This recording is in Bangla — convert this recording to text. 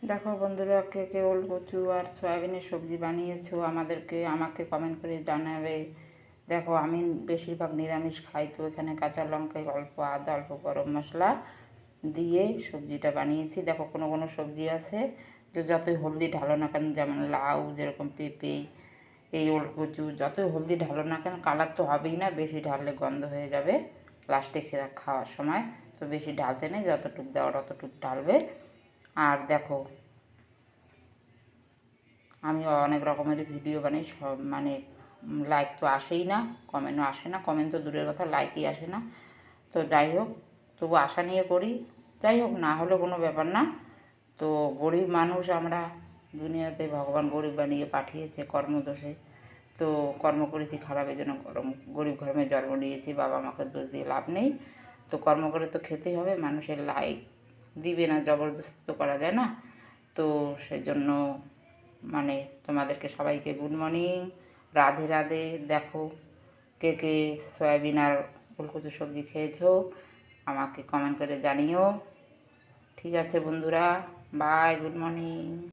দেখো বন্ধুরা, কে কে ওল কচু আর সয়াবিনের সবজি বানিয়েছো আমাকে কমেন্ট করে জানাবে। দেখো, আমি বেশিরভাগ নিরামিষ খাই, তো এখানে কাঁচা লঙ্কা, অল্প আদা, অল্প গরম মশলা দিয়ে সবজিটা বানিয়েছি। দেখো, কোনো কোনো সবজি আছে যে যতই হলদি ঢালো না কেন, যেমন লাউ, যেরকম পেঁপে, এই ওল কচু, যতই হলদি ঢালো না কেন কালার তো হবেই না, বেশি ঢাললে গন্ধ হয়ে যাবে লাস্টে খাওয়ার সময়। তো বেশি ঢালতে নেই, যতটুক দেওয়ার অতটুক ঢালবে। আর দেখো, আমি অনেক রকমের ভিডিও বানাই, সব মানে লাইক তো আসেই না, কমেন্টও আসে না, কমেন্ট তো দূরের কথা, লাইকই আসে না। তো যাই হোক, তবু আশা নিয়ে করি। যাই হোক, না হলেও কোনো ব্যাপার না। তো গরিব মানুষ আমরা, দুনিয়াতে ভগবান গরিব বানিয়ে পাঠিয়েছে কর্মদোষে। তো কর্ম করেছি খারাপের জন্য, গরিব ঘরে জন্ম নিয়েছি, বাবা মাকে দোষ দিয়ে লাভ নেই। তো কর্ম করে তো খেতেই হবে, মানুষের লাইক দিবে না, জবরদস্তি তো করা যায় না। তো সেজন্য মানে তোমাদেরকে সবাইকে গুড মর্নিং, রাধে রাধে। দেখো, কে কে সয়াবিন আর ফুলকচু সবজি খেয়েছো আমাকে কমেন্ট করে জানিও। ঠিক আছে বন্ধুরা, বাই, গুড মর্নিং।